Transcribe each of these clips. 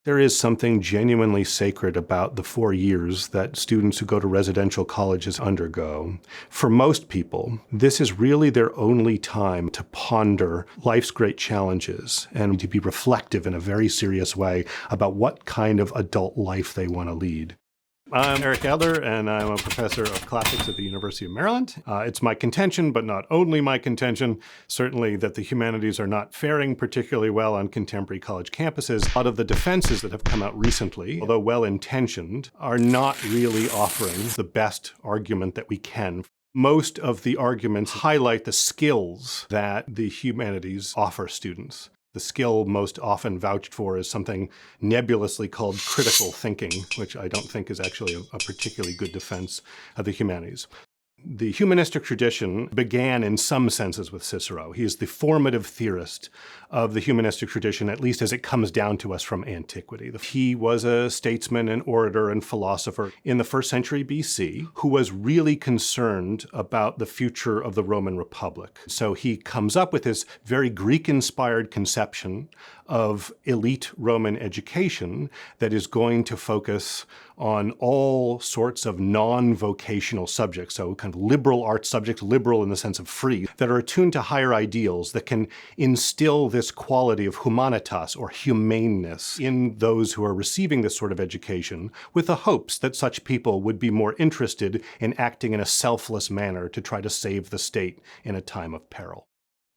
There is something genuinely sacred about the 4 years that students who go to residential colleges undergo. For most people, this is really their only time to ponder life's great challenges and to be reflective in a very serious way about what kind of adult life they want to lead. I'm Eric Adler, and I'm a professor of classics at the University of Maryland. It's my contention, but not only my contention, certainly that the humanities are not faring particularly well on contemporary college campuses. A lot of the defenses that have come out recently, although well-intentioned, are not really offering the best argument that we can. Most of the arguments highlight the skills that the humanities offer students. The skill most often vouched for is something nebulously called critical thinking, which I don't think is actually a particularly good defense of the humanities. The humanistic tradition began in some senses with Cicero. He is the formative theorist of the humanistic tradition, at least as it comes down to us from antiquity. He was a statesman and orator and philosopher in the 1st century BC who was really concerned about the future of the Roman Republic. So he comes up with this very Greek-inspired conception of elite Roman education that is going to focus on all sorts of non-vocational subjects, so kind of liberal arts subjects, liberal in the sense of free, that are attuned to higher ideals that can instill this quality of humanitas or humaneness in those who are receiving this sort of education, with the hopes that such people would be more interested in acting in a selfless manner to try to save the state in a time of peril.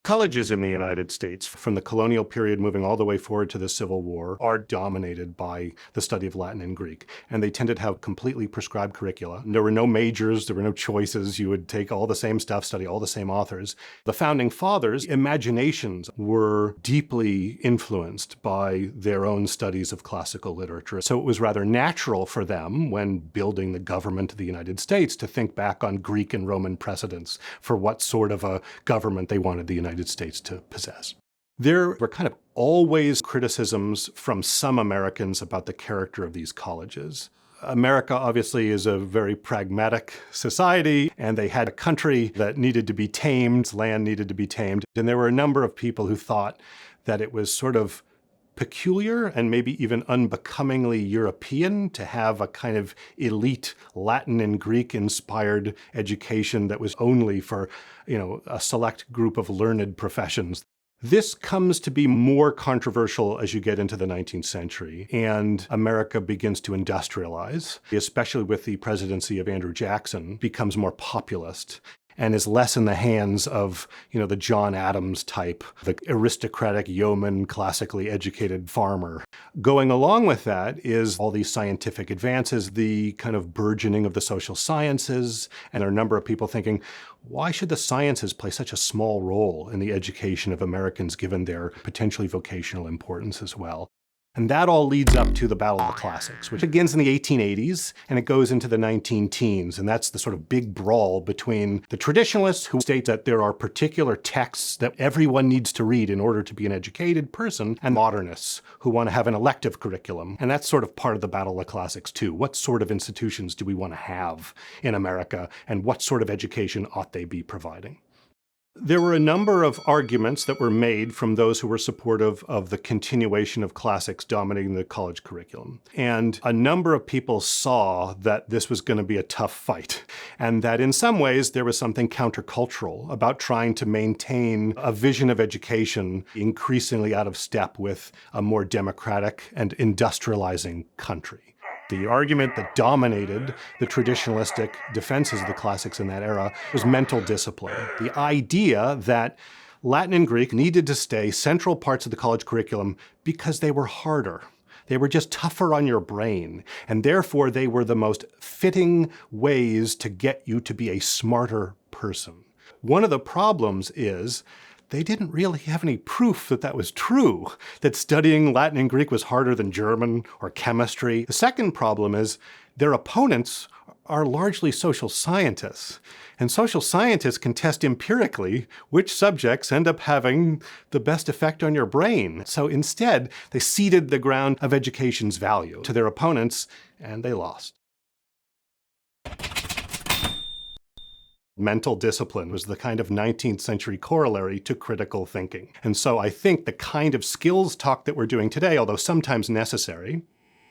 Colleges in the United States, from the colonial period moving all the way forward to the Civil War, are dominated by the study of Latin and Greek, and they tended to have completely prescribed curricula. There were no majors, there were no choices. You would take all the same stuff, study all the same authors. The founding fathers' imaginations were deeply influenced by their own studies of classical literature. So it was rather natural for them, when building the government of the United States, to think back on Greek and Roman precedents for what sort of a government they wanted the United States to possess. There were kind of always criticisms from some Americans about the character of these colleges. America obviously is a very pragmatic society, and they had a country that needed to be tamed, land needed to be tamed, and there were a number of people who thought that it was sort of peculiar and maybe even unbecomingly European to have a kind of elite Latin and Greek inspired education that was only for, a select group of learned professions. This comes to be more controversial as you get into the 19th century, and America begins to industrialize, especially with the presidency of Andrew Jackson, becomes more populist, and is less in the hands of, the John Adams type, the aristocratic yeoman, classically educated farmer. Going along with that is all these scientific advances, the kind of burgeoning of the social sciences, and a number of people thinking, why should the sciences play such a small role in the education of Americans given their potentially vocational importance as well? And that all leads up to the Battle of the Classics, which begins in the 1880s and it goes into the 19-teens. And that's the sort of big brawl between the traditionalists, who state that there are particular texts that everyone needs to read in order to be an educated person, and modernists who want to have an elective curriculum. And that's sort of part of the Battle of the Classics too. What sort of institutions do we want to have in America, and what sort of education ought they be providing? There were a number of arguments that were made from those who were supportive of the continuation of classics dominating the college curriculum. And a number of people saw that this was going to be a tough fight, and that in some ways there was something countercultural about trying to maintain a vision of education increasingly out of step with a more democratic and industrializing country. The argument that dominated the traditionalistic defenses of the classics in that era was mental discipline. The idea that Latin and Greek needed to stay central parts of the college curriculum because they were harder. They were just tougher on your brain, and therefore they were the most fitting ways to get you to be a smarter person. One of the problems is they didn't really have any proof that that was true, that studying Latin and Greek was harder than German or chemistry. The second problem is their opponents are largely social scientists, and social scientists can test empirically which subjects end up having the best effect on your brain. So instead, they ceded the ground of education's value to their opponents, and they lost. Mental discipline was the kind of 19th century corollary to critical thinking. And so I think the kind of skills talk that we're doing today, although sometimes necessary,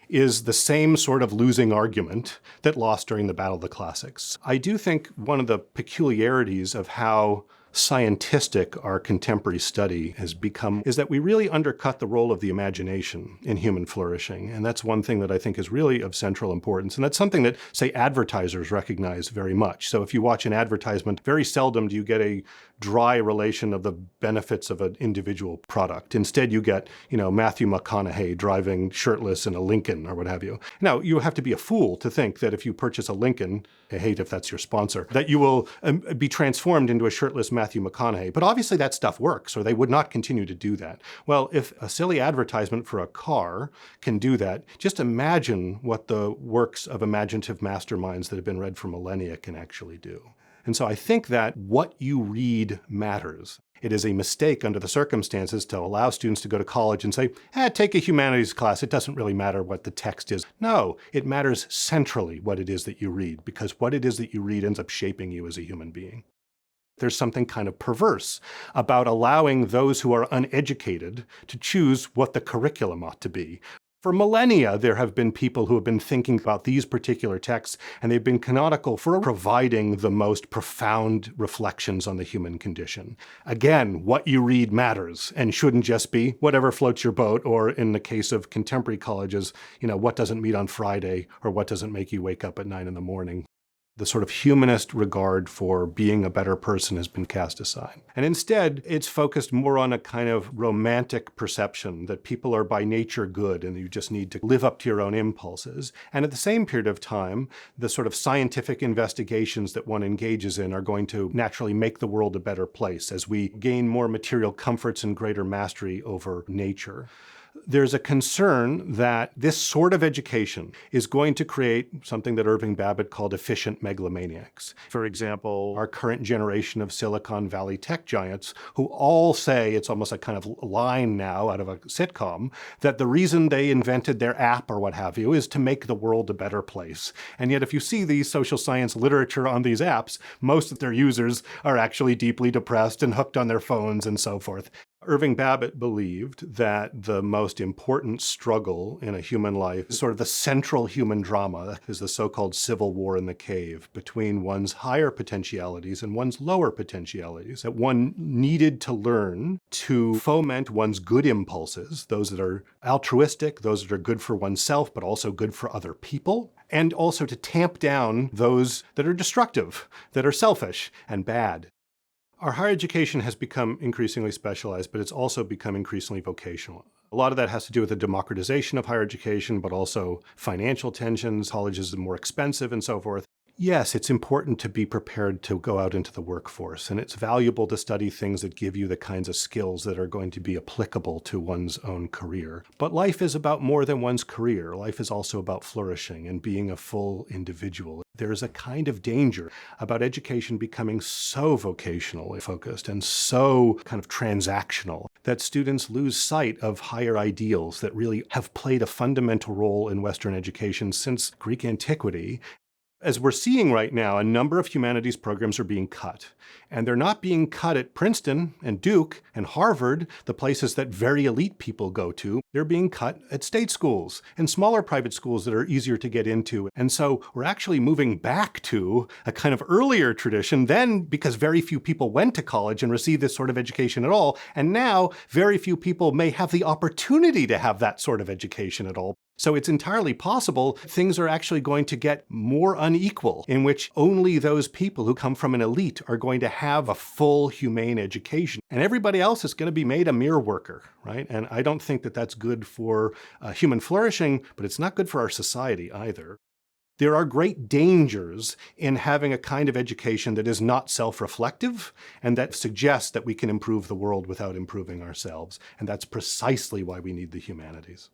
is the same sort of losing argument that lost during the Battle of the Classics. I do think one of the peculiarities of how scientistic our contemporary study has become is that we really undercut the role of the imagination in human flourishing. And that's one thing that I think is really of central importance. And that's something that, say, advertisers recognize very much. So if you watch an advertisement, very seldom do you get a dry relation of the benefits of an individual product. Instead, you get, Matthew McConaughey driving shirtless in a Lincoln or what have you. Now, you have to be a fool to think that if you purchase a Lincoln, I hate if that's your sponsor, that you will be transformed into a shirtless Matthew McConaughey. But obviously that stuff works, or they would not continue to do that. Well, if a silly advertisement for a car can do that, just imagine what the works of imaginative masterminds that have been read for millennia can actually do. And so I think that what you read matters. It is a mistake under the circumstances to allow students to go to college and say, take a humanities class. It doesn't really matter what the text is. No, it matters centrally what it is that you read, because what it is that you read ends up shaping you as a human being. There's something kind of perverse about allowing those who are uneducated to choose what the curriculum ought to be. For millennia, there have been people who have been thinking about these particular texts, and they've been canonical for providing the most profound reflections on the human condition. Again, what you read matters and shouldn't just be whatever floats your boat, or in the case of contemporary colleges, what doesn't meet on Friday, or what doesn't make you wake up at 9 a.m. The sort of humanist regard for being a better person has been cast aside. And instead, it's focused more on a kind of romantic perception that people are by nature good and you just need to live up to your own impulses. And at the same period of time, the sort of scientific investigations that one engages in are going to naturally make the world a better place as we gain more material comforts and greater mastery over nature. There's a concern that this sort of education is going to create something that Irving Babbitt called efficient megalomaniacs. For example, our current generation of Silicon Valley tech giants who all say, it's almost a kind of line now out of a sitcom, that the reason they invented their app or what have you is to make the world a better place. And yet if you see the social science literature on these apps, most of their users are actually deeply depressed and hooked on their phones and so forth. Irving Babbitt believed that the most important struggle in a human life, sort of the central human drama, is the so-called civil war in the cave between one's higher potentialities and one's lower potentialities, that one needed to learn to foment one's good impulses, those that are altruistic, those that are good for oneself, but also good for other people, and also to tamp down those that are destructive, that are selfish and bad. Our higher education has become increasingly specialized, but it's also become increasingly vocational. A lot of that has to do with the democratization of higher education, but also financial tensions, colleges are more expensive and so forth. Yes, it's important to be prepared to go out into the workforce, and it's valuable to study things that give you the kinds of skills that are going to be applicable to one's own career. But life is about more than one's career. Life is also about flourishing and being a full individual. There's a kind of danger about education becoming so vocationally focused and so kind of transactional that students lose sight of higher ideals that really have played a fundamental role in Western education since Greek antiquity. As we're seeing right now, a number of humanities programs are being cut. And they're not being cut at Princeton and Duke and Harvard, the places that very elite people go to. They're being cut at state schools and smaller private schools that are easier to get into. And so we're actually moving back to a kind of earlier tradition then, because very few people went to college and received this sort of education at all. And now very few people may have the opportunity to have that sort of education at all. So it's entirely possible things are actually going to get more unequal, in which only those people who come from an elite are going to have a full humane education. And everybody else is going to be made a mere worker, right? And I don't think that that's good for human flourishing, but it's not good for our society either. There are great dangers in having a kind of education that is not self-reflective and that suggests that we can improve the world without improving ourselves. And that's precisely why we need the humanities.